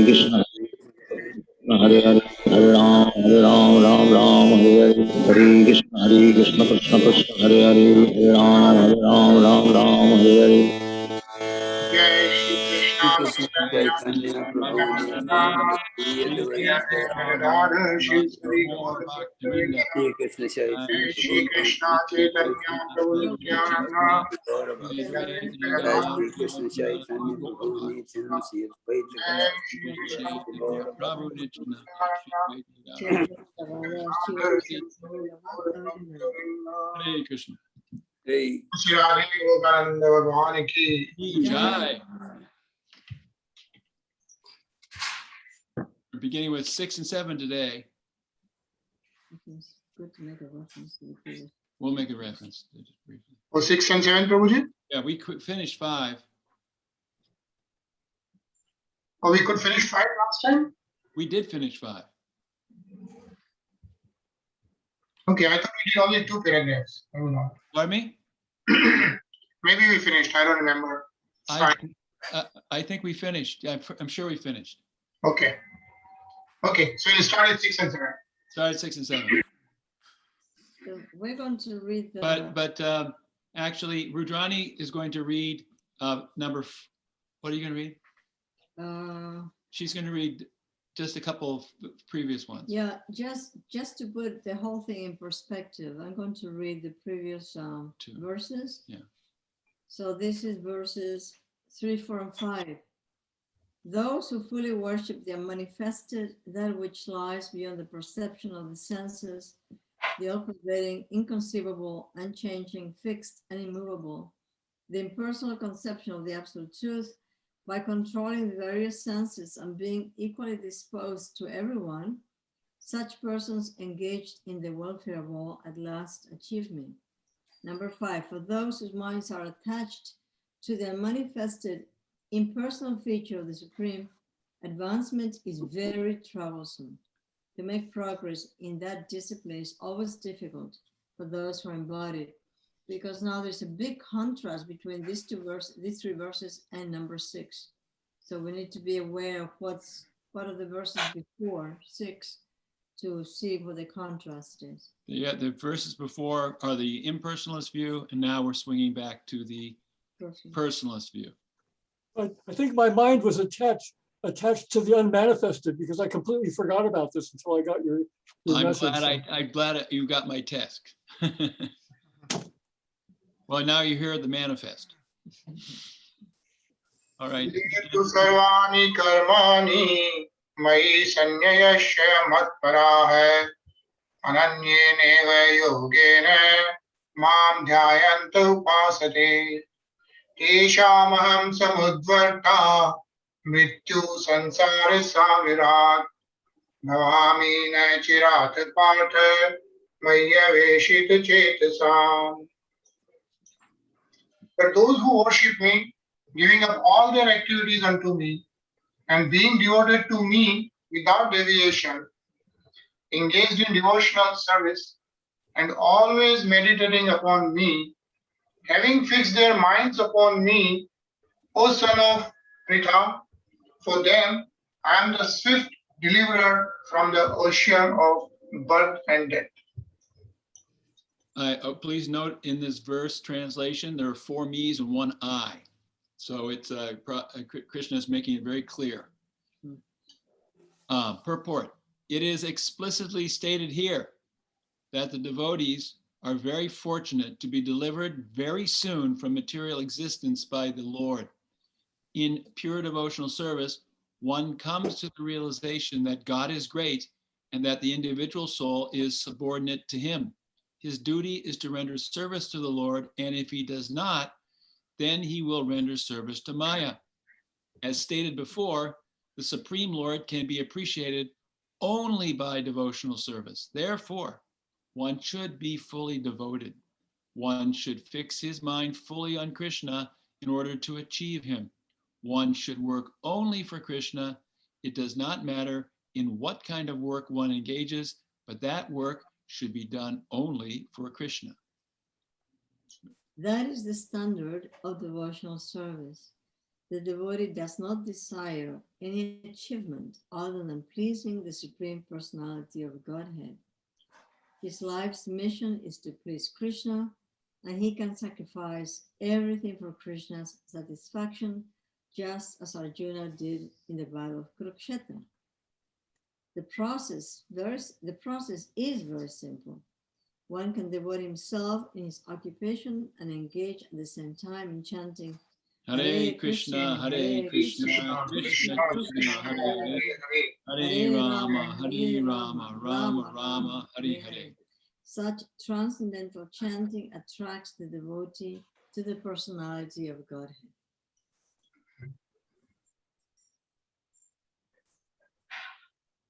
Krishna Hare Hare Hare Ram Ram Ram Hare Hare Krishna Krishna Krishna Hare Hare Hare Ram Ram Ram Hare Hare Jai Shri Krishna Chaitanya Prabhu Radha Shri Sri Gaura Shri Krishna Chaitanya Jai Shri Krishna Chaitanya Prabhu Nityananda Jai Shri Krishna Chaitanya Prabhu Nityananda Shri Advaita Jai Shri Krishna Prabhu Nityananda. Hare Krishna. Hey. Shri RadheGovind Bhagwad Ki Jai. We're beginning with 6 and 7 today. It's good to make a reference to the previous. We'll make a reference. Just briefly. Oh, 6 and 7 Prabhuji? Yeah, we finished 5. Oh, we could finish 5 last time? We did finish 5. Okay, I thought we did only 2 paragraphs. I don't know. Pardon me? Maybe we finished. I don't remember. It's fine. I think we finished. I'm sure we finished. Okay. Okay, so we'll start at 6 and 7. Started 6 and 7. So we're going to read the. But actually, Rudrani is going to read what are you going to read? She's going to read just a couple of previous ones. Yeah, just to put the whole thing in perspective, I'm going to read the previous verses. Yeah. So this is verses 3, 4, and 5. Those who fully worship the manifested, that which lies beyond the perception of the senses, the all-pervading, inconceivable, unchanging, fixed, and immovable, the impersonal conception of the absolute truth, by controlling the various senses and being equally disposed to everyone, such persons engaged in the welfare of all at last achieve me. Number 5, for those whose minds are attached to the manifested impersonal feature of the Supreme, advancement is very troublesome. To make progress in that discipline is always difficult for those who are embodied, because now there's a big contrast between these 3 verses and number 6. So we need to be aware of what are the verses before 6 to see what the contrast is. Yeah, the verses before are the impersonalist view, and now we're swinging back to the personalist view. I think my mind was attached to the unmanifested because I completely forgot about this until I got your message. I'm glad you got my text. Well, now you hear the manifest. All right. Sarvani karmani mai sanyayasya matparaha ananyene yogena mam dhyayanta upasate teshamaham samudvarta mrityu sansara savirat bhavami na chirat partha maya veshita chetasam. But those who worship me, giving up all their activities unto me, and being devoted to me without deviation, engaged in devotional service, and always meditating upon me, having fixed their minds upon me, O son of Pritha, for them I am the swift deliverer from the ocean of birth and death. Please note in this verse translation, there are 4 me's and 1 I. So it's Krishna is making it very clear. Purport. It is explicitly stated here that the devotees are very fortunate to be delivered very soon from material existence by the Lord. In pure devotional service, one comes to the realization that God is great and that the individual soul is subordinate to him. His duty is to render service to the Lord, and if he does not, then he will render service to Maya. As stated before, the Supreme Lord can be appreciated only by devotional service. Therefore, one should be fully devoted. One should fix his mind fully on Krishna in order to achieve him. One should work only for Krishna. It does not matter in what kind of work one engages, but that work should be done only for Krishna. That is the standard of devotional service. the devotee does not desire any achievement other than pleasing the Supreme Personality of Godhead. His life's mission is to please Krishna, and he can sacrifice everything for Krishna's satisfaction, just as Arjuna did in the battle of Kurukshetra. The process is very simple. One can devote himself in his occupation and engage at the same time in chanting Hare Krishna, Hare Krishna, Krishna Krishna, Hare Hare, Hare Rama, Rama Rama, Hare Hare. Such transcendental chanting attracts the devotee to the personality of Godhead.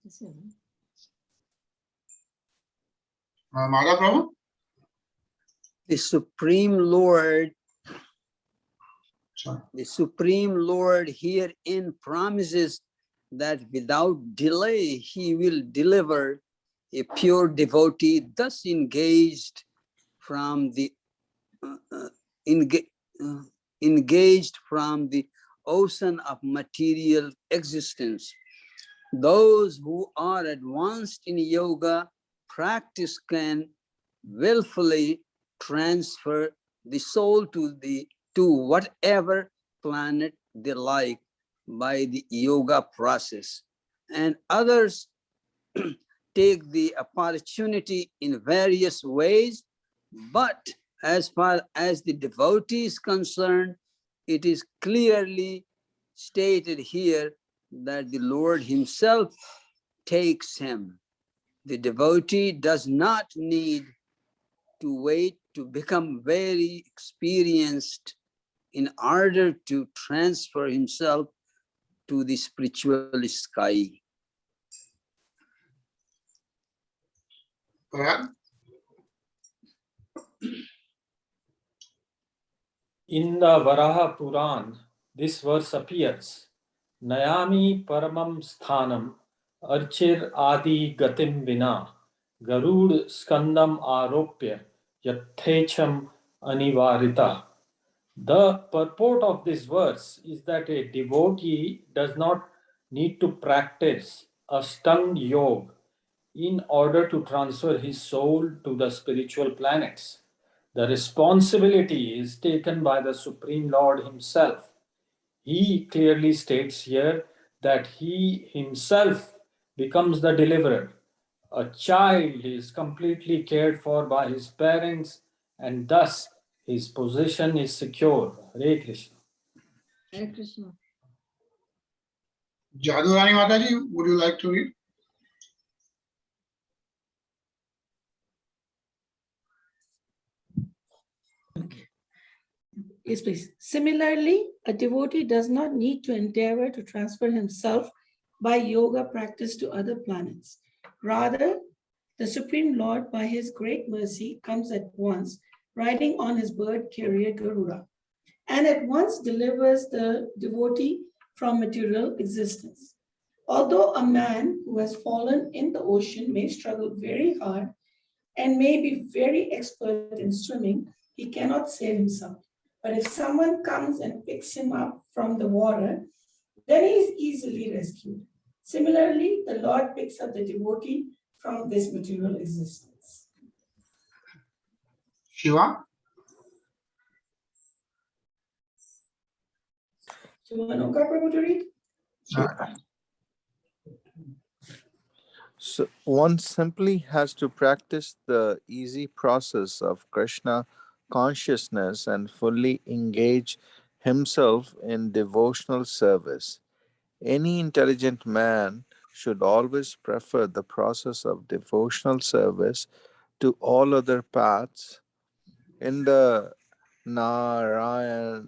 That's it, huh? Madhav Prabhu? The Supreme Lord, Sorry. the Supreme Lord herein promises that without delay he will deliver a pure devotee thus engaged from the engaged from the ocean of material existence. Those who are advanced in yoga practice can willfully transfer the soul to whatever planet they like by the yoga process, and others take the opportunity in various ways. But as far as the devotee is concerned, it is clearly stated here that the Lord himself takes him. The devotee does not need to wait to become very experienced in order to transfer himself to the spiritual sky. Parag? In the Varaha Puran, this verse appears. Nayami paramam sthanam archir adi gatim vina garud skandam aropya yathecham anivarita. The purport of this verse is that a devotee does not need to practice Ashtanga Yoga in order to transfer his soul to the spiritual planets. The responsibility is taken by the Supreme Lord himself. He clearly states here that he himself becomes the deliverer. A child is completely cared for by his parents, and thus his position is secure. Hare Krishna. Hare Krishna. Jadurani Mataji, would you like to read? Yes, please. Similarly, a devotee does not need to endeavor to transfer himself by yoga practice to other planets. Rather, the Supreme Lord, by his great mercy, comes at once, riding on his bird carrier Garuda, and at once delivers the devotee from material existence. Although a man who has fallen in the ocean may struggle very hard and may be very expert in swimming, he cannot save himself. But if someone comes and picks him up from the water, then he is easily rescued. Similarly, the Lord picks up the devotee from this material existence. Shiva? Shivanoka Prabhu to read? So one simply has to practice the easy process of Krishna consciousness and fully engage himself in devotional service. Any intelligent man should always prefer the process of devotional service to all other paths. In the Narayaniya,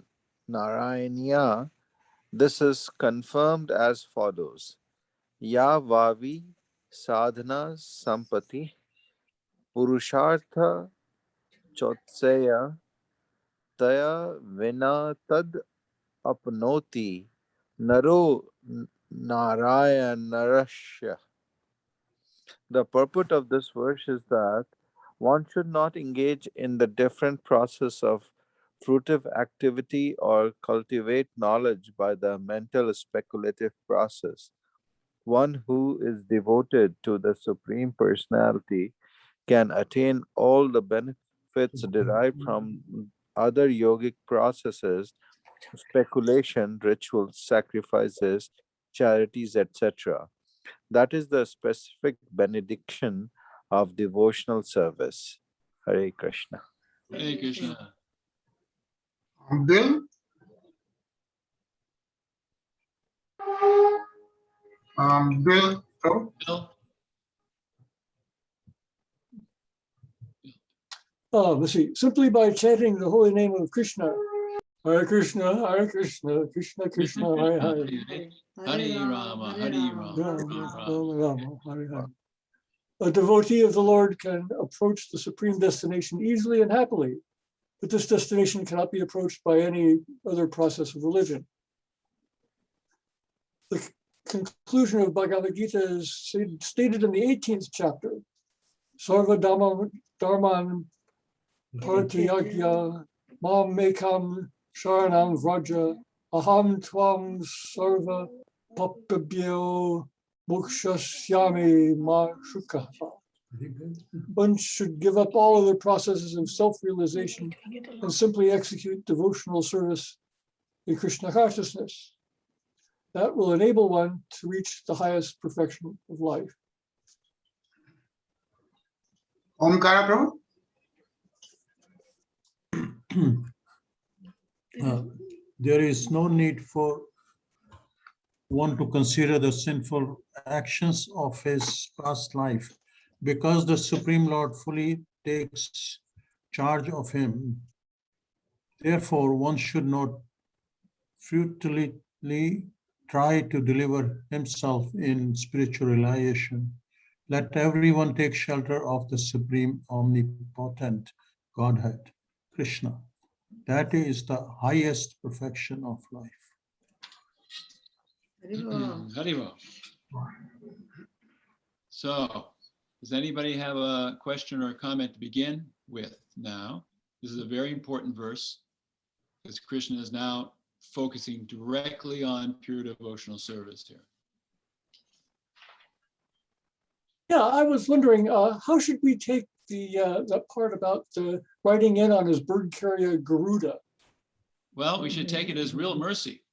this is confirmed as follows. Ya vavi sadhana sampati purushartha chotseya taya vina tad apnoti naro narayanarashya. The purport of this verse is that one should not engage in the different process of fruitive activity or cultivate knowledge by the mental speculative process. One who is devoted to the Supreme Personality can attain all the benefits derived from other yogic processes, speculation, rituals, sacrifices, charities, etc. That is the specific benediction of devotional service. Hare Krishna. Hare Krishna. Bill? Bill, Prabhu? Bill? Let's see. Simply by chanting the holy name of Krishna, Hare Krishna, Hare Krishna, Krishna Krishna, Hare Hare. Hare Rama, Hare Rama, Rama Rama. Hare Hare. A devotee of the Lord can approach the supreme destination easily and happily, but this destination cannot be approached by any other process of religion. The conclusion of Bhagavad Gita is stated in the 18th chapter. Sarva dharman paritiyagya mam mekam sharanam vraja aham tvam sarva papabhyo mokshasyami ma shukaha. One should give up all other processes of self-realization and simply execute devotional service in Krishna consciousness. That will enable one to reach the highest perfection of life. Omkara, Prabhu? There is no need for one to consider the sinful actions of his past life, because the Supreme Lord fully takes charge of him. Therefore, one should not futilely try to deliver himself in spiritual realization. Let everyone take shelter of the Supreme Omnipotent Godhead, Krishna. That is the highest perfection of life. Haribo. So, does anybody have a question or a comment to begin with now? This is a very important verse because Krishna is now focusing directly on pure devotional service here. Yeah, I was wondering, how should we take that part about riding in on his bird carrier Garuda? Well, we should take it as real mercy.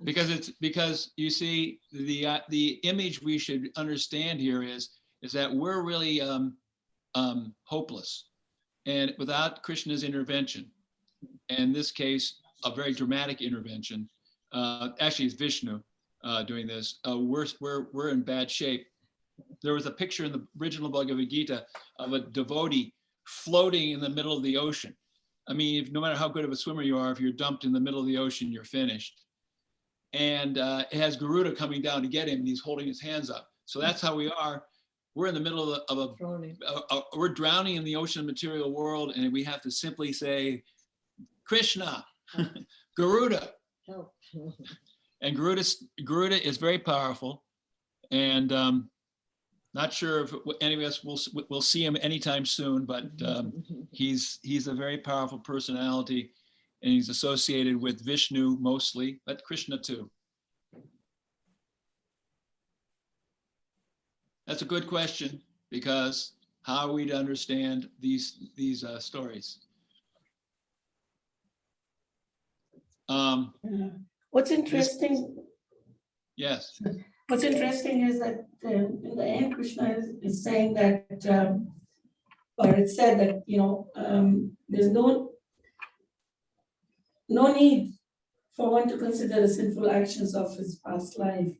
Because you see, the image we should understand here is that we're really hopeless, and without Krishna's intervention, and in this case, a very dramatic intervention. Actually, it's Vishnu doing this. We're in bad shape. There was a picture in the original Bhagavad Gita of a devotee floating in the middle of the ocean. I mean, no matter how good of a swimmer you are, if you're dumped in the middle of the ocean, you're finished. And it has Garuda coming down to get him, and he's holding his hands up. So that's how we are. We're in the middle of we're drowning in the ocean material world, and we have to simply say, Krishna, Garuda. Help. And Garuda is very powerful, and not sure if any of us will see him anytime soon, but he's a very powerful personality, and he's associated with Vishnu mostly, but Krishna too. That's a good question, because how are we to understand these stories? What's interesting? Yes. What's interesting is that in the end, Krishna is saying that, or it said that there's no need for one to consider the sinful actions of his past life,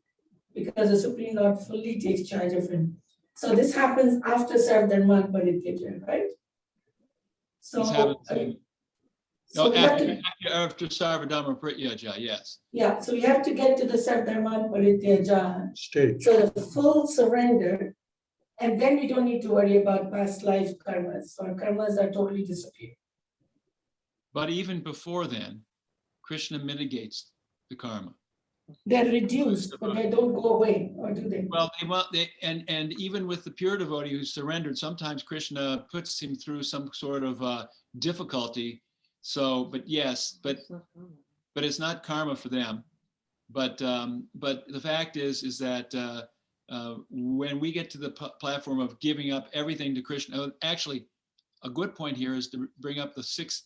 because the Supreme Lord fully takes charge of him. So this happens after Sarvadharma Parityaja, right? So after Sarvadharma Parityaja, yes. Yeah, so we have to get to the Sarvadharma Parityaja Stage. So the full surrender, and then we don't need to worry about past life karmas. So our karmas are totally disappeared. But even before then, Krishna mitigates the karma. They're reduced, but they don't go away, or do they? Well, and even with the pure devotee who surrendered, sometimes Krishna puts him through some sort of difficulty. So, but yes, but it's not karma for them. But the fact is that when we get to the platform of giving up everything to Krishna, actually, a good point here is to bring up the 6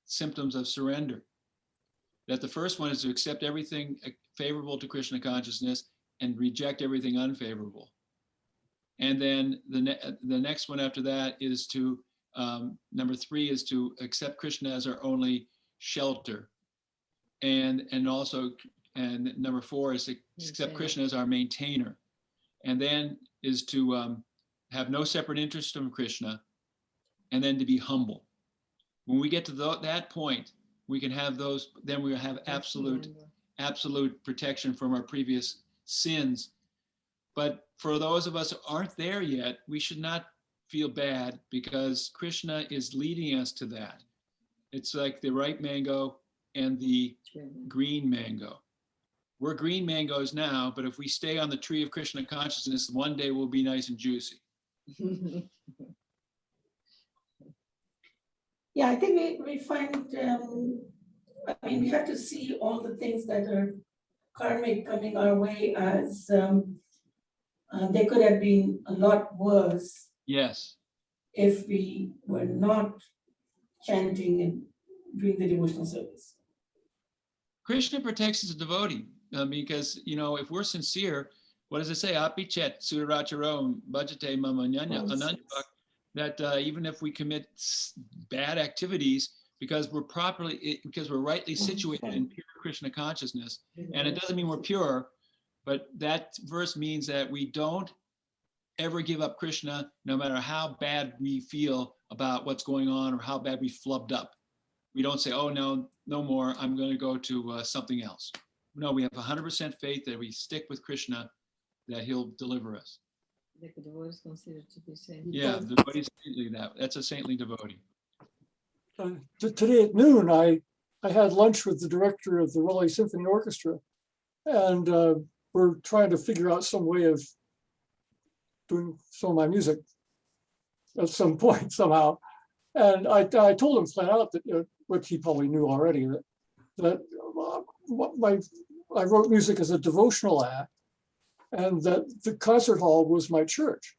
symptoms of surrender. That the first one is to accept everything favorable to Krishna consciousness and reject everything unfavorable. And then the next one after that is to, number 3 is to accept Krishna as our only shelter. And number 4 is to accept Krishna as our maintainer. And then is to have no separate interest from Krishna, and then to be humble. When we get to that point, we can have those, then we have absolute protection from our previous sins. But for those of us who aren't there yet, we should not feel bad, because Krishna is leading us to that. It's like the ripe mango and the green mango. We're green mangoes now, but if we stay on the tree of Krishna consciousness, one day we'll be nice and juicy. Yeah, I think we find, we have to see all the things that are karmic coming our way as they could have been a lot worse. Yes. If we were not chanting and doing the devotional service. Krishna protects his devotee because, if we're sincere, what does it say? Apichet suracharo bhajate mama ananya, that even if we commit bad activities, because we're rightly situated in pure Krishna consciousness, and it doesn't mean we're pure, but that verse means that we don't ever give up Krishna, no matter how bad we feel about what's going on or how bad we flubbed up. We don't say, oh, no more, I'm going to go to something else. No, we have 100% faith that we stick with Krishna, that he'll deliver us. Like the devotee is considered to be saint. Yeah, the devotee's saintly, that's a saintly devotee. Today at noon, I had lunch with the director of the Raleigh Symphony Orchestra, and we're trying to figure out some way of doing some of my music at some point somehow. And I told him flat out that, which he probably knew already, that I wrote music as a devotional act, and that the concert hall was my church.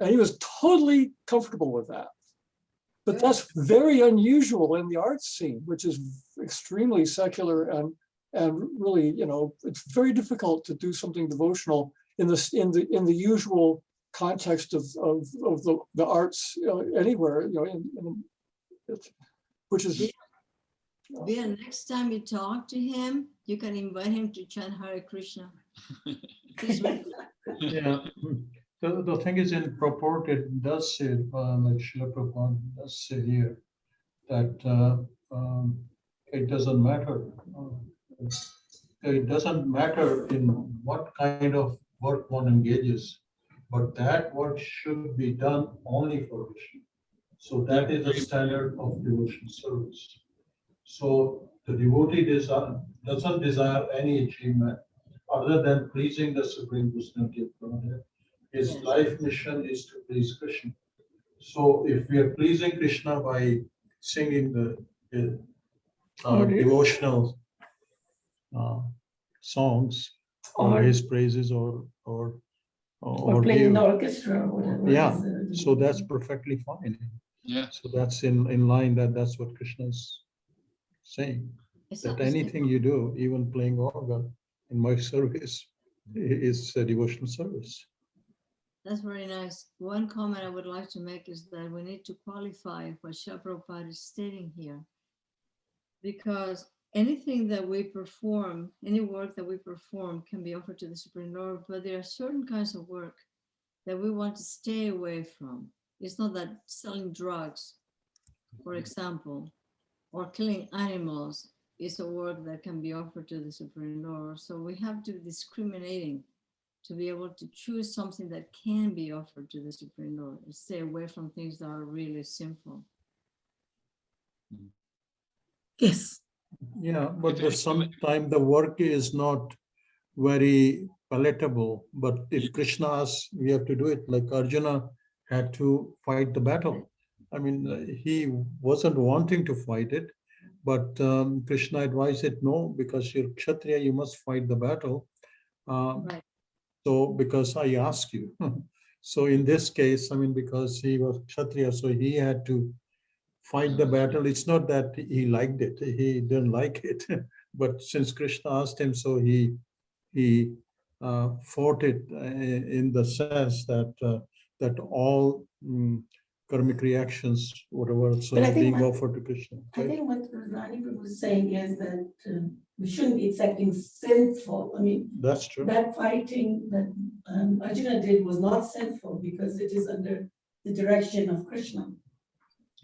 And he was totally comfortable with that. But that's very unusual in the arts scene, which is extremely secular and really, it's very difficult to do something devotional in the usual context of the arts anywhere, which is. Then next time you talk to him, you can invite him to chant Hare Krishna. Yeah. The thing is, in purport, it does say, like Srila Prabhupada does say here, that it doesn't matter. It doesn't matter in what kind of work one engages, but that work should be done only for Krishna. So that is the standard of devotional service. So the devotee doesn't desire any achievement other than pleasing the Supreme Personality of Godhead. His life mission is to please Krishna. So if we are pleasing Krishna by singing the devotional songs or his praises or playing the orchestra or whatever. Yeah, so that's perfectly fine. Yeah. So that's in line that's what Krishna is saying. That anything you do, even playing organ in my service, is a devotional service. That's very nice. One comment I would like to make is that we need to qualify what Srila Prabhupada is stating here. Because anything that we perform, any work that we perform can be offered to the Supreme Lord, but there are certain kinds of work that we want to stay away from. It's not that selling drugs, for example, or killing animals is a work that can be offered to the Supreme Lord. So we have to be discriminating to be able to choose something that can be offered to the Supreme Lord and stay away from things that are really sinful. Yes. Yeah, but sometimes the work is not very palatable. But if Krishna asks, we have to do it. Like Arjuna had to fight the battle. I mean, he wasn't wanting to fight it, but Krishna advised it, no, because you're Kshatriya, you must fight the battle. Right. So because I ask you. So in this case, I mean, because he was Kshatriya, so he had to fight the battle. It's not that he liked it, he didn't like it, but since Krishna asked him, so he fought it in the sense that that all karmic reactions, whatever, so But I think being offered to Krishna. I think what Rani was saying is that we shouldn't be accepting sinful. I mean, That's true. that fighting that Arjuna did was not sinful because it is under the direction of Krishna.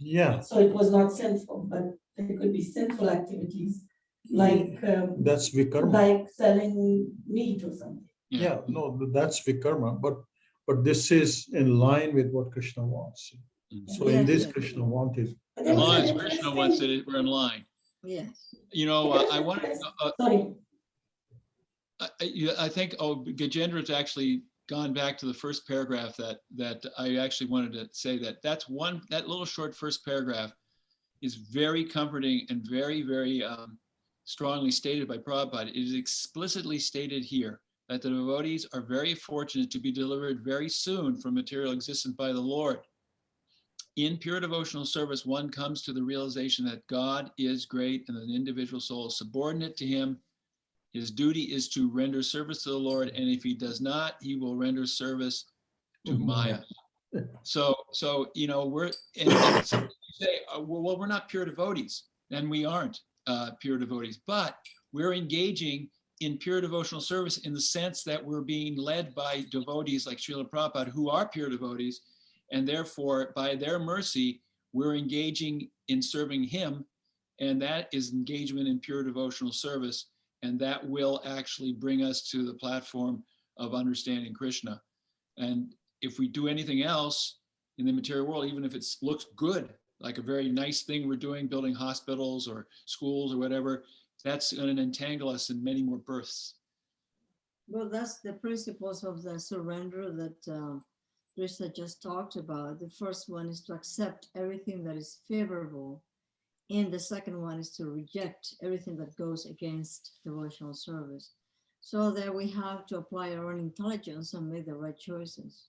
Yeah, So it was not sinful, but there could be sinful activities like that's vikarma. like selling meat or something. Yeah, no, that's vikarma, but this is in line with what Krishna wants. So in Yes, this, yes. Krishna wanted. But As there was long an as Krishna wants it, we're in line. Yes. You know, I want to, Sorry. I think, Gajendra's actually gone back to the first paragraph that I actually wanted to say that little short first paragraph is very comforting and very, very strongly stated by Prabhupada. It is explicitly stated here that the devotees are very fortunate to be delivered very soon from material existence by the Lord. In pure devotional service, one comes to the realization that God is great and an individual soul is subordinate to him. His duty is to render service to the Lord, and if he does not, he will render service to Maya. So you know, we're and some people say, well, we're not pure devotees, and we aren't pure devotees, but we're engaging in pure devotional service in the sense that we're being led by devotees like Srila Prabhupada, who are pure devotees, and therefore, by their mercy, we're engaging in serving him, and that is engagement in pure devotional service. And that will actually bring us to the platform of understanding Krishna. And if we do anything else in the material world, even if it looks good, like a very nice thing we're doing, building hospitals or schools or whatever, that's going to entangle us in many more births. Well, that's the principles of the surrender that Krishna just talked about. The first one is to accept everything that is favorable. And the second one is to reject everything that goes against devotional service. So that we have to apply our own intelligence and make the right choices.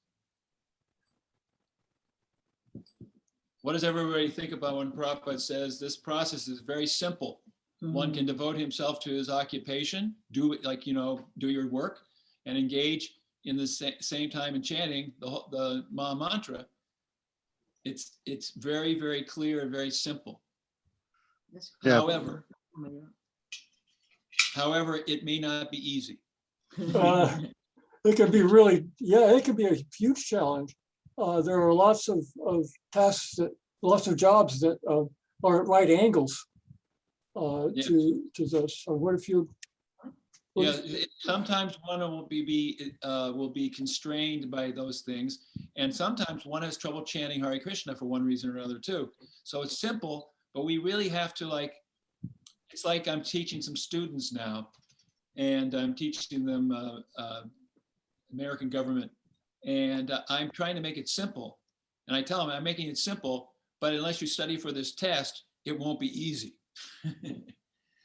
What does everybody think about when Prabhupada says this process is very simple? One can devote himself to his occupation, do your work, and engage in the same time in chanting the Maha Mantra. It's very, very clear and very simple. Yeah. However, it may not be easy. It can be it can be a huge challenge. There are lots of tasks, lots of jobs that are at right angles to this. So what if you? Yeah, sometimes one will be constrained by those things, and sometimes one has trouble chanting Hare Krishna for one reason or another too. So it's simple, but we really have to it's like I'm teaching some students now, and I'm teaching them American government, and I'm trying to make it simple. And I tell them I'm making it simple, but unless you study for this test, it won't be easy.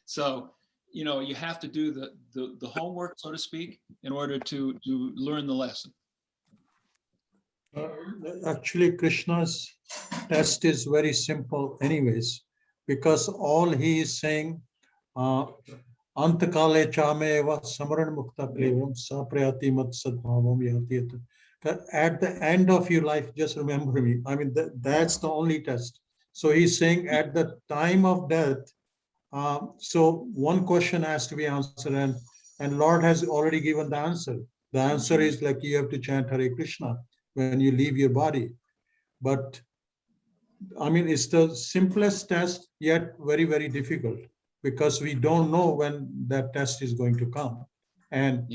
So, you know, you have to do the homework, so to speak, in order to learn the lesson. Actually, Krishna's test is very simple anyways, because all he is saying, Antakale chameva samaran mukta klevam saprayati mat sadbhavam yati. At the end of your life, just remember me. I mean, that's the only test. So he's saying at the time of death, so one question has to be answered, and Lord has already given the answer. The answer is like you have to chant Hare Krishna when you leave your body. But I mean, it's the simplest test, yet very, very difficult, because we don't know when that test is going to come. And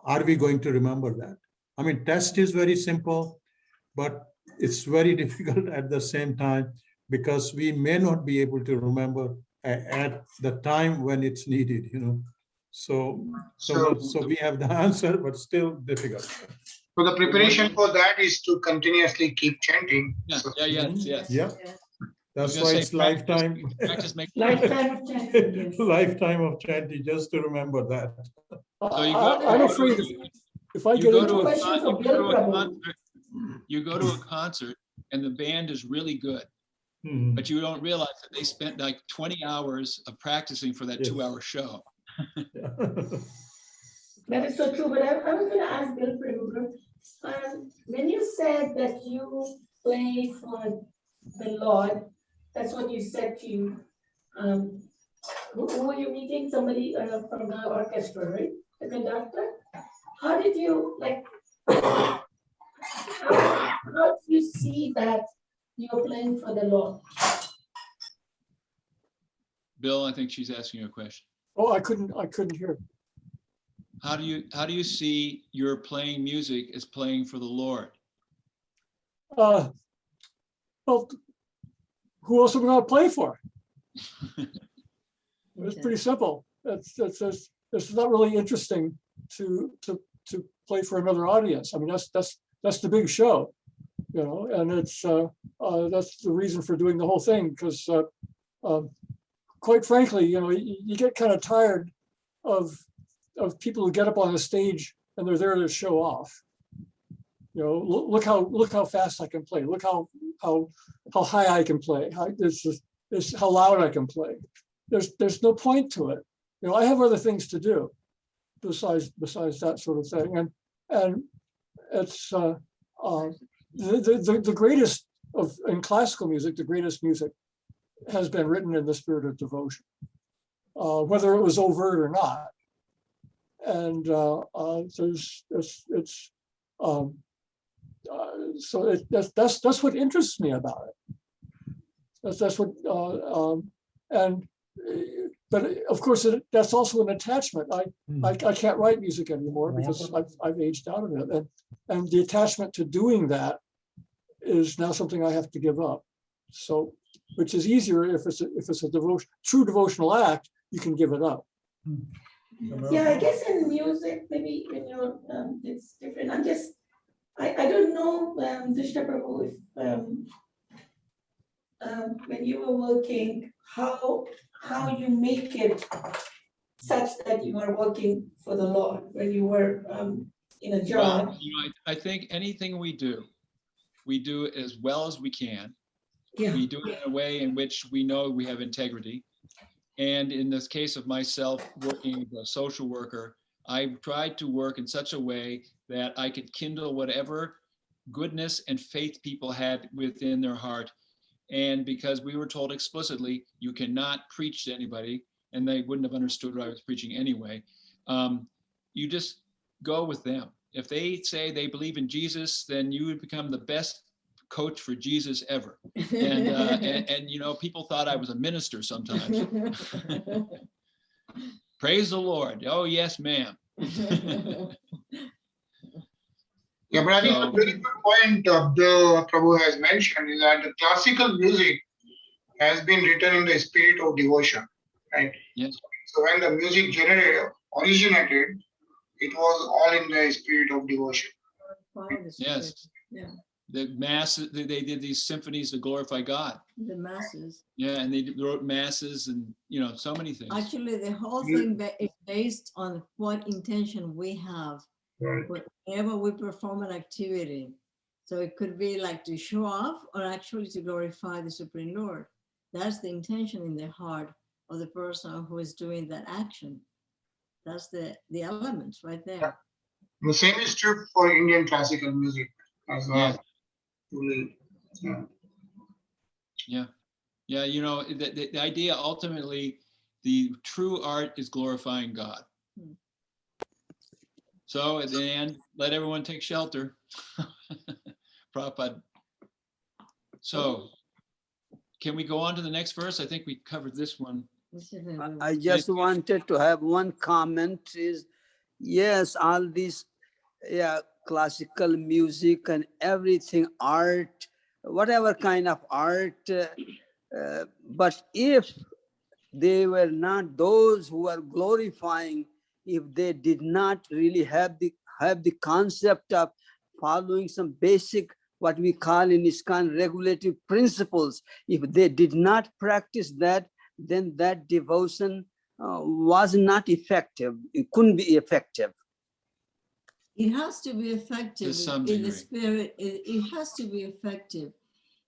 are we going to remember that? I mean, test is very simple, but it's very difficult at the same time, because we may not be able to remember at the time when it's needed, So we have the answer, but still difficult. So the preparation for that is to continuously keep chanting. Yeah, So, yes. Yeah, that's gonna why say it's practice- lifetime. Practice makes Lifetime of chanting, yes. Lifetime of chanting, just to remember that. So you go, I'm afraid if I you get go into to it, Question for Bill Prabhu. you go to a concert and the band is really good, Hmm. but you don't realize that they spent like 20 hours of practicing for that Yes. 2-hour show. Yeah. That is so true, but I was going to ask Bill Prabhu, when you said that you play for the Lord, that's what you said to you. Who were you meeting? Somebody from the orchestra, right? The conductor? How did you, how do you see that you're playing for the Lord? Bill, I think she's asking you a question. oh, I couldn't hear. How do you see your playing music as playing for the Lord? Well, who else am I going to play for? It's pretty simple. It's not really interesting to play for another audience. I mean, that's the big show, and it's that's the reason for doing the whole thing, because quite frankly, you get kind of tired of people who get up on the stage and they're there to show off. Look how fast I can play. Look how high I can play. How loud I can play. There's no point to it. I have other things to do besides that sort of thing. And it's the greatest in classical music, the greatest music has been written in the spirit of devotion, whether it was overt or not. And that's what interests me about it. That's what but of course that's also an attachment. I can't write music anymore because I've aged out of it, and the attachment to doing that is now something I have to give up. So, which is easier if it's a true devotional act, you can give it up. Yeah, I guess in music, maybe it's different. I don't know, Krishna Prabhu, if when you were working, how you make it such that you are working for the Lord when you were in a job. Well, I think anything we do as well as we can. Yeah. We do it in a way in which we know we have integrity. And in this case of myself working as a social worker, I tried to work in such a way that I could kindle whatever goodness and faith people had within their heart. And because we were told explicitly, you cannot preach to anybody, and they wouldn't have understood what I was preaching anyway, you just go with them. If they say they believe in Jesus, then you would become the best coach for Jesus ever. And people thought I was a minister sometimes. Praise the Lord. Oh, yes, ma'am. Yeah, but I think a very good point Bill Prabhu has mentioned is that the classical music has been written in the spirit of devotion, right? Yes. So when the music originated, it was all in the spirit of devotion. Yes. Yeah. The masses, they did these symphonies to glorify God. The masses. Yeah, and they wrote masses and so many things. Actually, the whole thing is based on what intention we have whenever we perform an activity. So it could be like to show off or actually to glorify the Supreme Lord. That's the intention in the heart of the person who is doing that action. That's the elements right there. The same is true for Indian classical music as well. Yeah. The idea ultimately, the true art is glorifying God. So at the end, let everyone take shelter. Prabhupada. So can we go on to the next verse? I think we covered this one. I just wanted to have one comment is, yes, all these, classical music and everything, art, whatever kind of art, but if they were not those who are glorifying if they did not really have the concept of following some basic, what we call in ISKCON, regulative principles. If they did not practice that, then that devotion was not effective. It couldn't be effective. It has to be effective To some in the degree. spirit. It has to be effective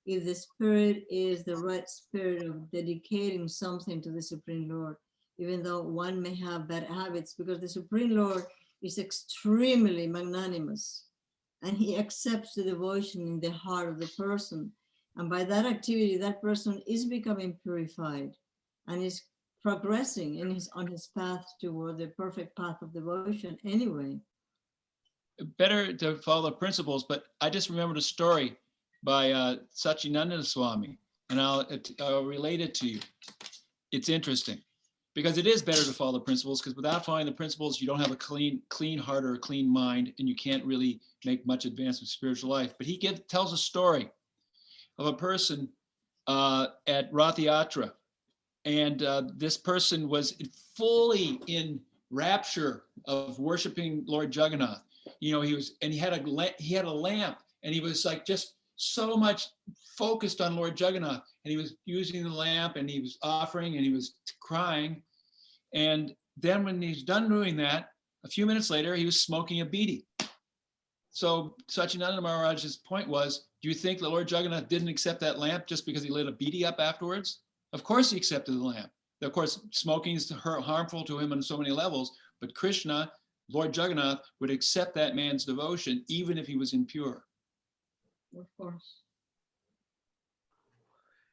if the spirit is the right spirit of dedicating something to the Supreme Lord, even though one may have bad habits, because the Supreme Lord is extremely magnanimous and he accepts the devotion in the heart of the person. And by that activity, that person is becoming purified and is progressing on his path toward the perfect path of devotion anyway. Better to follow the principles, but I just remembered a story by Satchidananda Swami, and I'll relate it to you. It's interesting because it is better to follow the principles, because without following the principles, you don't have a clean heart or a clean mind, and you can't really make much advance in spiritual life. But he tells a story of a person at Rath Yatra, and this person was fully in rapture of worshiping Lord Jagannath. You know, he had a lamp, and he was like just so much focused on Lord Jagannath, and he was using the lamp, and he was offering, and he was crying. And then when he's done doing that, a few minutes later, he was smoking a beedi. So Satchidananda Maharaj's point was, do you think the Lord Jagannath didn't accept that lamp just because he lit a beedi up afterwards? Of course he accepted the lamp. Of course, smoking is harmful to him on so many levels, but Krishna, Lord Jagannath, would accept that man's devotion even if he was impure. Of course.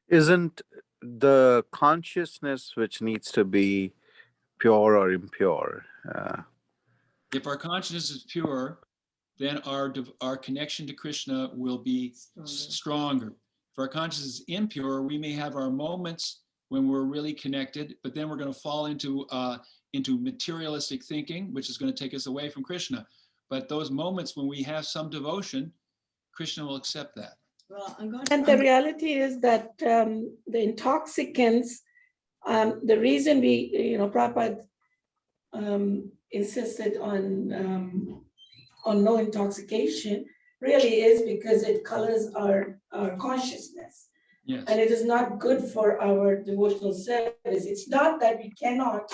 Isn't the consciousness which needs to be pure or impure? If our consciousness is pure, then our connection to Krishna will be stronger. If our consciousness is impure, we may have our moments when we're really connected, but then we're going to fall into materialistic thinking, which is going to take us away from Krishna. But those moments when we have some devotion, Krishna will accept that. Well, And the reality is that the intoxicants, the reason Prabhupada insisted on no intoxication really is because it colors our consciousness. Yes. And it is not good for our devotional service. It's not that we cannot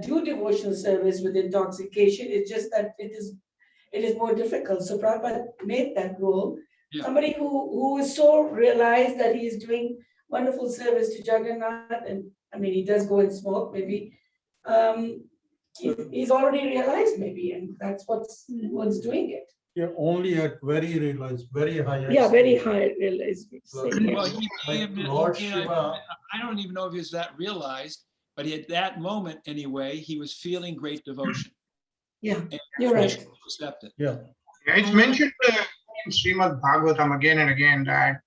do devotional service with intoxication. It's just that it is more difficult. So Prabhupada made that rule. Yeah. Somebody who is so realized that he is doing wonderful service to Jagannath, and I mean, he does go and smoke, maybe. He's already realized, maybe, and that's what's doing it. Yeah, only at very high. Yeah, very high realized. Well, Lord Shiva, I don't even know if he was that realized, but at that moment anyway, he was feeling great devotion. Yeah, you're right. Accepted. Yeah. It's mentioned in Srimad Bhagavatam again and again that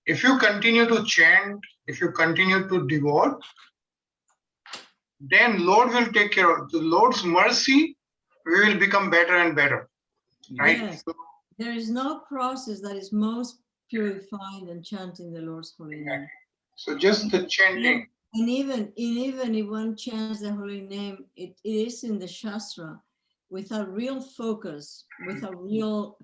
if you continue to chant, if you continue to devote, then Lord will take care of the Lord's mercy. We will become better and better, right? Yes. There is no process that is most purified than chanting the Lord's holy name. So just the chanting. And even if one chants the holy name, it is in the Shastra with a real focus, with a real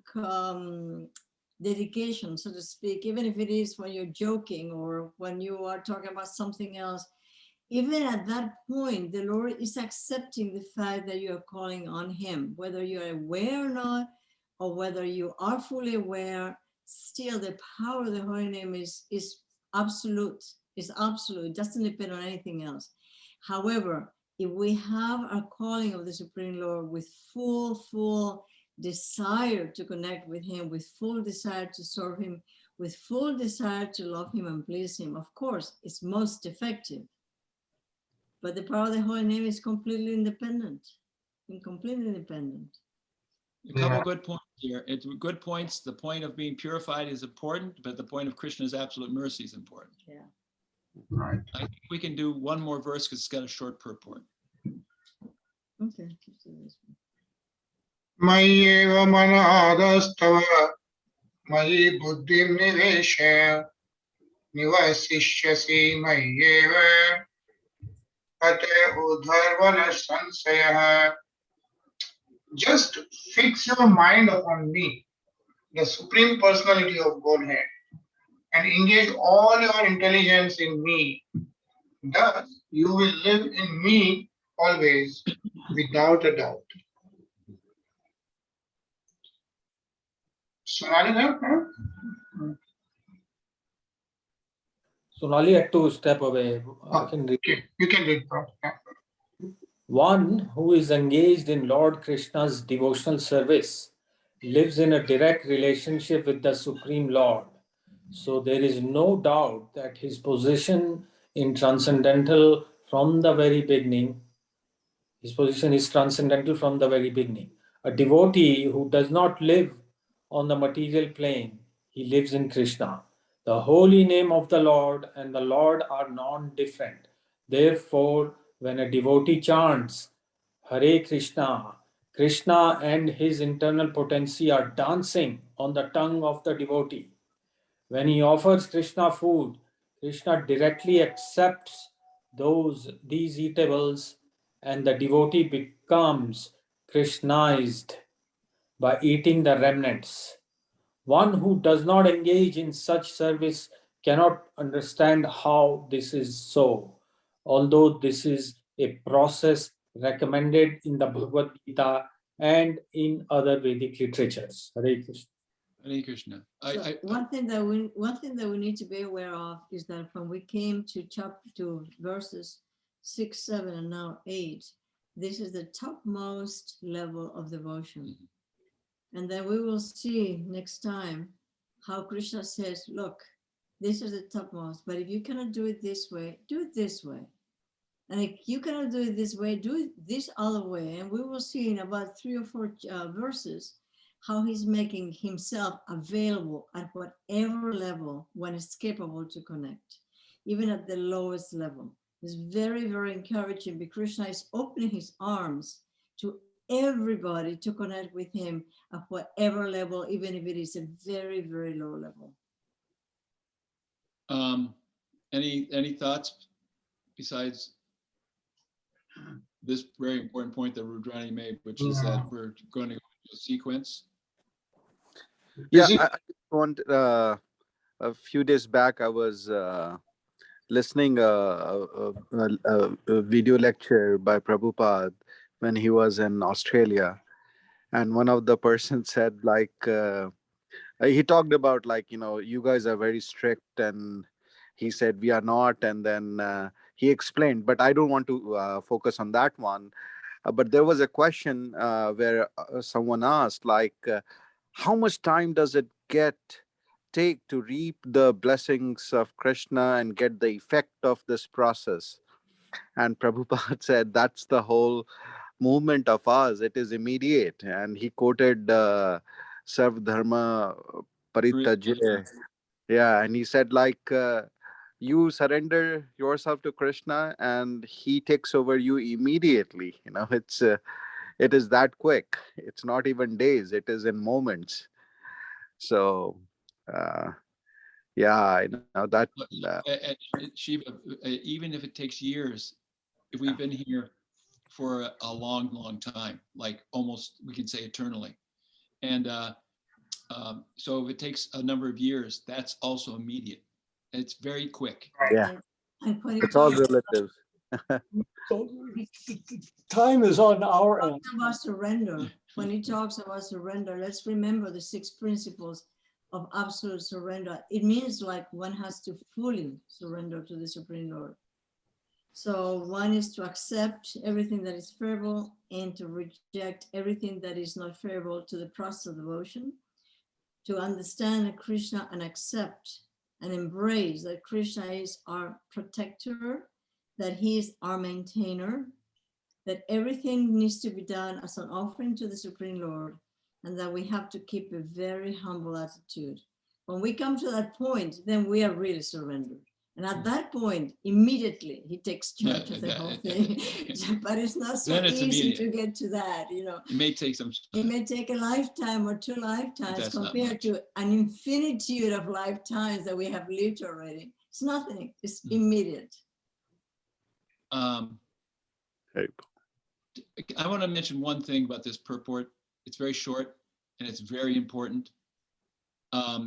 dedication, so to speak, even if it is when you're joking or when you are talking about something else. Even at that point, the Lord is accepting the fact that you are calling on him, whether you're aware or not, or whether you are fully aware, still the power of the holy name is absolute. It's absolute. It doesn't depend on anything else. However, if we have a calling of the Supreme Lord with full desire to connect with him, with full desire to serve him, with full desire to love him and please him, of course, it's most effective. But the power of the holy name is completely independent. Completely independent. A couple of good points here. It's good points. The point of being purified is important, but the point of Krishna's absolute mercy is important. Yeah. Right. I think we can do one more verse because it's got a short purport. Okay. Mayeva manadastava mayi buddhim nivesha nivasishyasi mayeva ate udharvana sansayah. Just fix your mind upon me, the Supreme Personality of Godhead, and engage all your intelligence in me. Thus, you will live in me always, without a doubt. Sonali, huh? Sonali had to step away. I can read. Okay, you can read, bro. Yeah. One who is engaged in Lord Krishna's devotional service lives in a direct relationship with the Supreme Lord. So there is no doubt that his position in transcendental from the very beginning, his position is transcendental from the very beginning. A devotee who does not live on the material plane, he lives in Krishna. The holy name of the Lord and the Lord are non-different. Therefore, when a devotee chants Hare Krishna, Krishna and his internal potency are dancing on the tongue of the devotee. When he offers Krishna food, Krishna directly accepts these eatables and the devotee becomes Krishnized by eating the remnants. One who does not engage in such service cannot understand how this is so, although this is a process recommended in the Bhagwad Gita and in other Vedic literatures. Hare Krishna. Hare Krishna. So one thing that we need to be aware of is that when we came to verses 6, 7, and now 8, this is the topmost level of devotion. And then we will see next time how Krishna says, look, this is the topmost, but if you cannot do it this way, do it this way. And if you cannot do it this way, do it this other way. And we will see in about 3 or 4 verses how he's making himself available at whatever level one is capable to connect, even at the lowest level. It's very, very encouraging because Krishna is opening his arms to everybody to connect with him at whatever level, even if it is a very, very low level. Any thoughts besides this very important point that Rudrani made, which is that we're going to go into a sequence? Yeah, I want a few days back I was listening a video lecture by Prabhupada when he was in Australia, and one of the persons said he talked about you guys are very strict, and he said we are not, and then he explained, but I don't want to focus on that one. But there was a question where someone asked how much time does it take to reap the blessings of Krishna and get the effect of this process? And Prabhupada said that's the whole movement of ours. It is immediate. And he quoted Sarv Dharma Parityajya. Yeah, and he said you surrender yourself to Krishna and he takes over you immediately. It is that quick. It's not even days, it is in moments. So yeah, I know that. Shiva, even if it takes years, if we've been here for a long, long time, like almost we can say eternally, and so if it takes a number of years, that's also immediate. It's very quick. Yeah, And when it's all relative. Time is on our end. About surrender, when he talks about surrender, let's remember the 6 principles of absolute surrender. It means one has to fully surrender to the Supreme Lord. So one is to accept everything that is favorable and to reject everything that is not favorable to the process of devotion, to understand Krishna and accept and embrace that Krishna is our protector, that he is our maintainer, that everything needs to be done as an offering to the Supreme Lord, and that we have to keep a very humble attitude. When we come to that point, then we are really surrendered. And at that point, immediately he takes charge of the whole thing. But it's not so easy to get to that, It may take some. It may take a lifetime or 2 lifetimes compared to an infinitude of lifetimes that we have lived already. It's nothing. It's immediate. I want to mention one thing about this purport. It's very short and it's very important.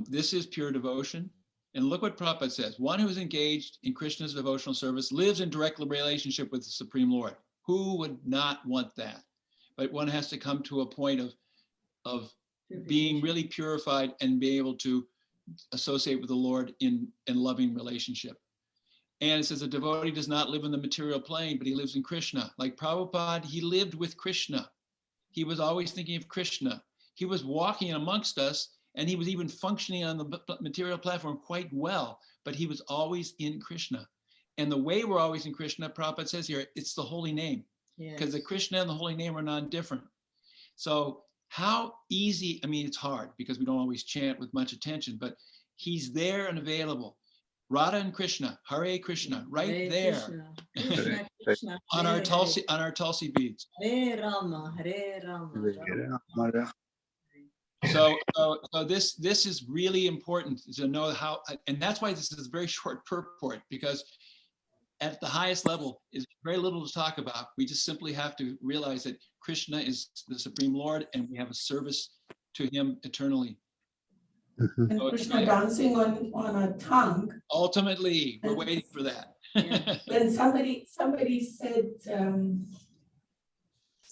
This is pure devotion. And look what Prabhupada says. One who is engaged in Krishna's devotional service lives in direct relationship with the Supreme Lord. Who would not want that? But one has to come to a point of being really purified and be able to associate with the Lord in loving relationship. And it says a devotee does not live in the material plane, but he lives in Krishna. Like Prabhupada, he lived with Krishna. He was always thinking of Krishna. He was walking amongst us, and he was even functioning on the material platform quite well, but he was always in Krishna. And the way we're always in Krishna, Prabhupada says here, it's the holy name. Because the Krishna and the holy name are non-different. So how easy, I mean, it's hard because we don't always chant with much attention, but he's there and available. Radha and Krishna, Hare Krishna, right Hare there. Krishna, Krishna, on our Tulsi beads. Hare Rama, Hare Rama. So this is really important to know how, and that's why this is a very short purport, because at the highest level is very little to talk about. We just simply have to realize that Krishna is the Supreme Lord and we have a service to him eternally. And So Krishna dancing on a tongue. Ultimately, we're waiting for that. When somebody said, and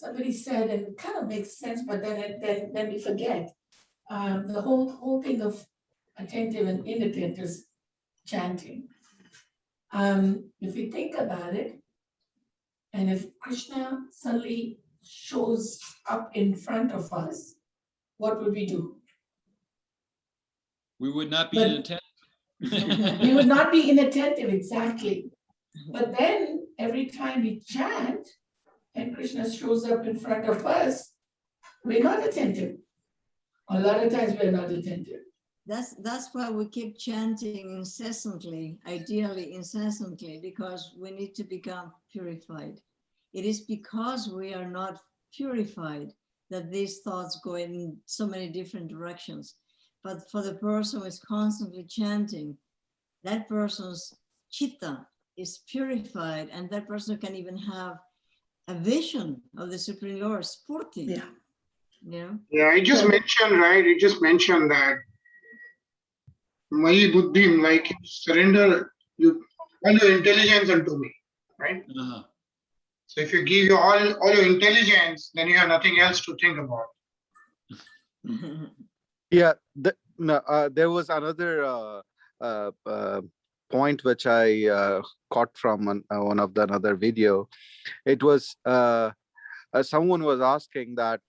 it kind of makes sense, but then we forget. The whole thing of attentive and inattentive chanting. If we think about it, and if Krishna suddenly shows up in front of us, what would we do? We would not be inattentive. We would not be inattentive, exactly. But then every time we chant and Krishna shows up in front of us, we're not attentive. A lot of times we're not attentive. That's why we keep chanting incessantly, ideally incessantly, because we need to become purified. It is because we are not purified that these thoughts go in so many different directions. But for the person who is constantly chanting, that person's chitta is purified, and that person can even have a vision of the Supreme Lord, spurti. Yeah. Yeah, I just mentioned, right? You just mentioned that Mayi Buddhim, like you surrender all your intelligence unto me, right? So if you give you all your intelligence, then you have nothing else to think about. Yeah, there was another point which I caught from one of the another video. It was someone was asking that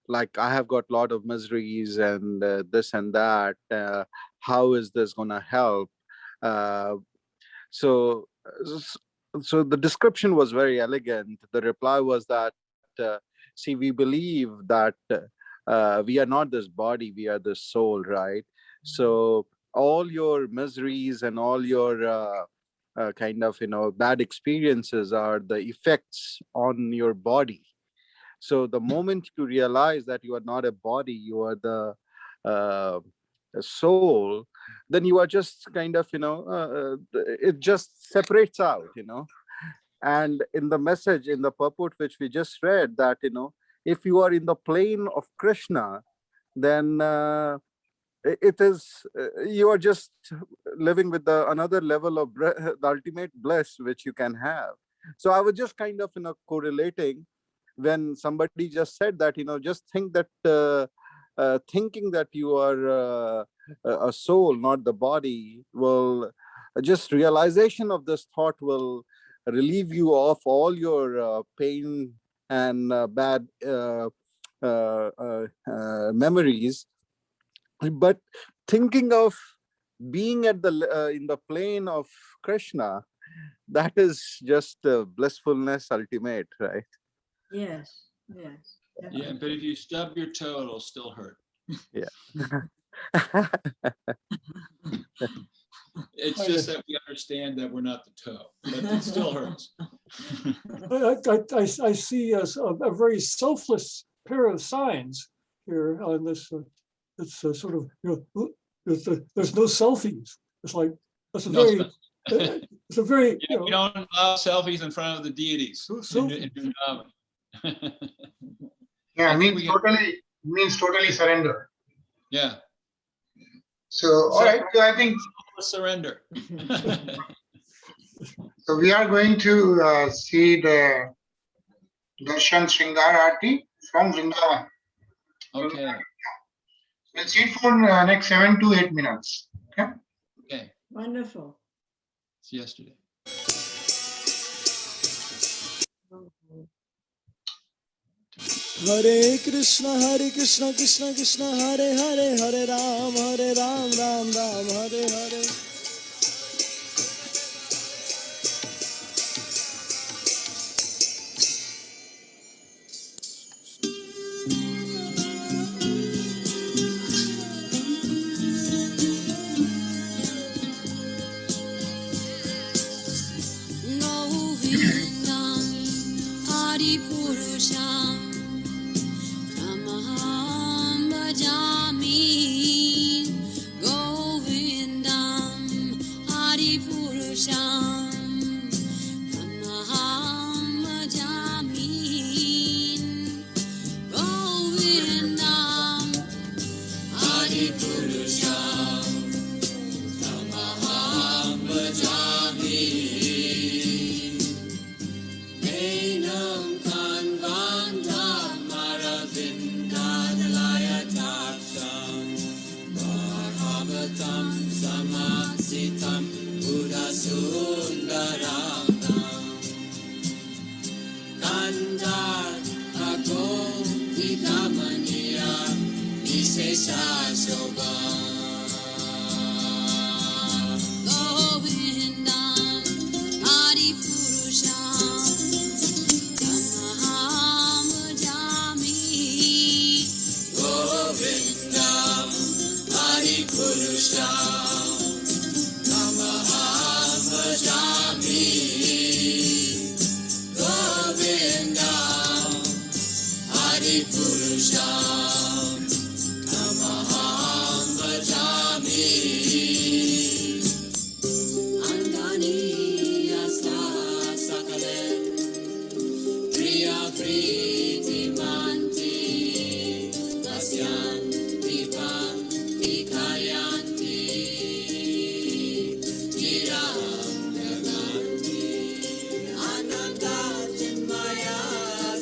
like, I have got a lot of miseries and this and that. How is this gonna help? So the description was very elegant. The reply was that, see, we believe that we are not this body, we are the soul, right? So all your miseries and all your kind of, bad experiences are the effects on your body. So the moment you realize that you are not a body, you are the soul, then you are just kind of, it just separates out, And in the message, in the purport which we just read, that, if you are in the plane of Krishna, then it is, you are just living with another level of the ultimate bliss which you can have. So I was just kind of, correlating when somebody just said that, just think that, thinking that you are a soul, not the body, will just realization of this thought will relieve you of all your pain and bad memories. But thinking of being at in the plane of Krishna, that is just blissfulness ultimate, right? Yes. Yeah, but if you stub your toe, it'll still hurt. Yeah. It's just that we understand that we're not the toe, but it still hurts. I see a very selfless pair of signs here on this. It's sort of, there's no selfies. It's like, that's a very, It's a very, Yeah, we don't allow selfies in front of the deities. Selfies. Yeah, I think means totally surrender. Yeah. So, all right, so I think surrender. so. We are going to see the Darshan Shringar Aarti from Vrindavan. Okay. We'll see it for next 7 to 8 minutes. Okay. Okay. Wonderful. It's yesterday. Hare Krishna Krishna Krishna Hare Hare, Hare Ram Ram Ram Hare Hare. Govindam Adi Purusham Tamaham Bhajami. Govindam Adi Purusham Tamaham Bhajami. Govindam Adi Purusham Tamaham Bhajami. Enam Kanvanda Maravindadalaya Taksham Bharavatam Samasitam Buddha Sundaram Kandar Ako Vikamaniya Visesha Shobha. Govindam Adi Purusham Tamaham Bhajami. Govindam Adi Purusham Tamaham Bhajami. Govindam Adi Purusham Tamaham Bhajami. Angani Asa Sakale Priya Priti Manti Asyan Dipa Ikayanti Tiram Yaganti Ananda Chinmaya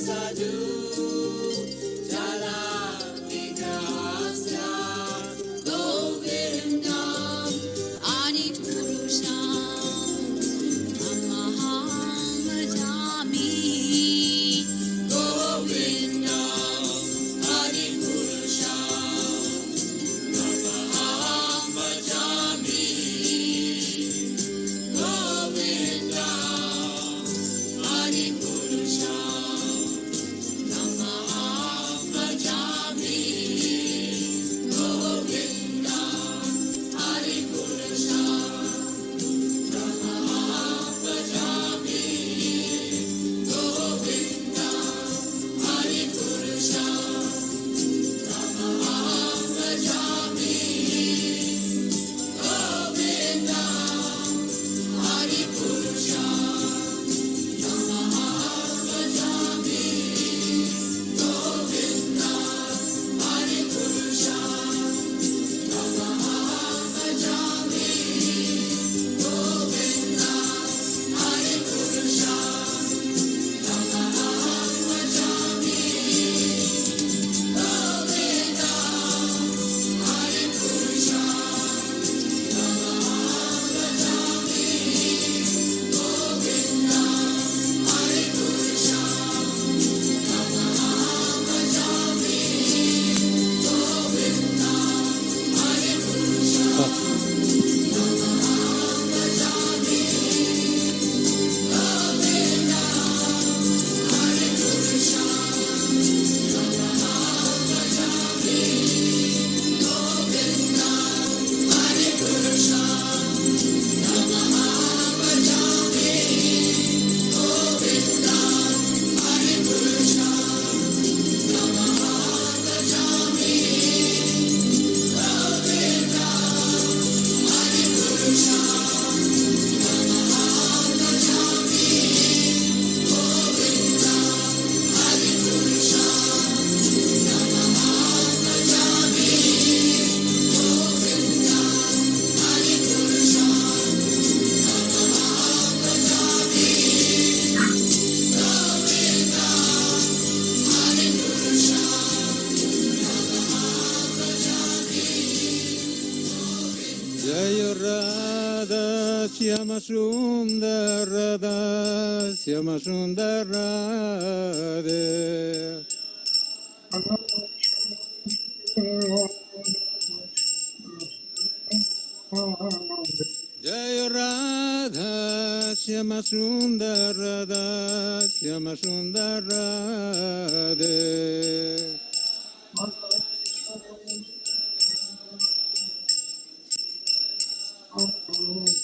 Sadhu Jala Shyama Sundar Radha Shyama Sundar Radhe. Jai Radha Shyama Sundar Radha Shyama Sundar Radhe.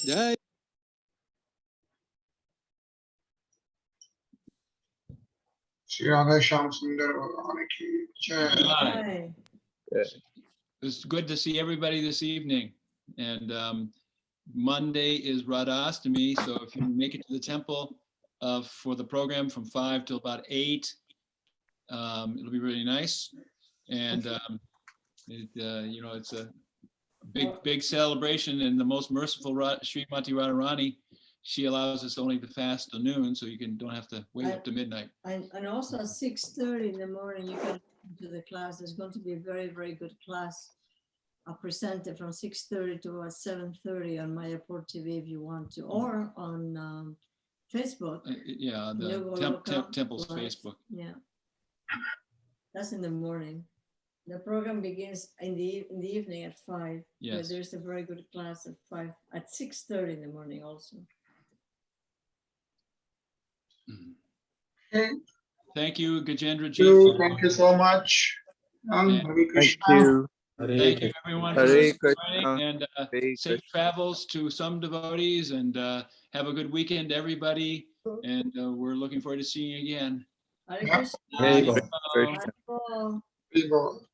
Jai Shri Radha Shyam Sundar Bhagwan ki jai. Right. Bye. It's good to see everybody this evening. And Monday is Radhastami, so if you make it to the temple for the program from 5 till about 8, it'll be really nice. And it's a big celebration, and the most merciful Srimati Radharani, she allows us only to fast till noon, so you don't have to wait up to midnight. And also at 6:30 in the morning, you can come to the class. There's going to be a very, very good class. I'll present it from 6:30 to 7:30 on Mayapur TV if you want to, or on Facebook. Yeah, the temple's Live. Facebook. Yeah, that's in the morning. The program begins in the evening at 5. Yes. But there's a very good class at 6:30 in the morning also. Okay. Thank you, Gajendra Ji. Thank you so much. And Hare Thank Krishna. you. Thank you, everyone, for Hare joining, Krishna. and Hare safe travels to some devotees, and have a good weekend, everybody. And we're looking forward to seeing you again. Hare Yeah. Krishna. Hare Hare Krishna. Hare Krishna. We go.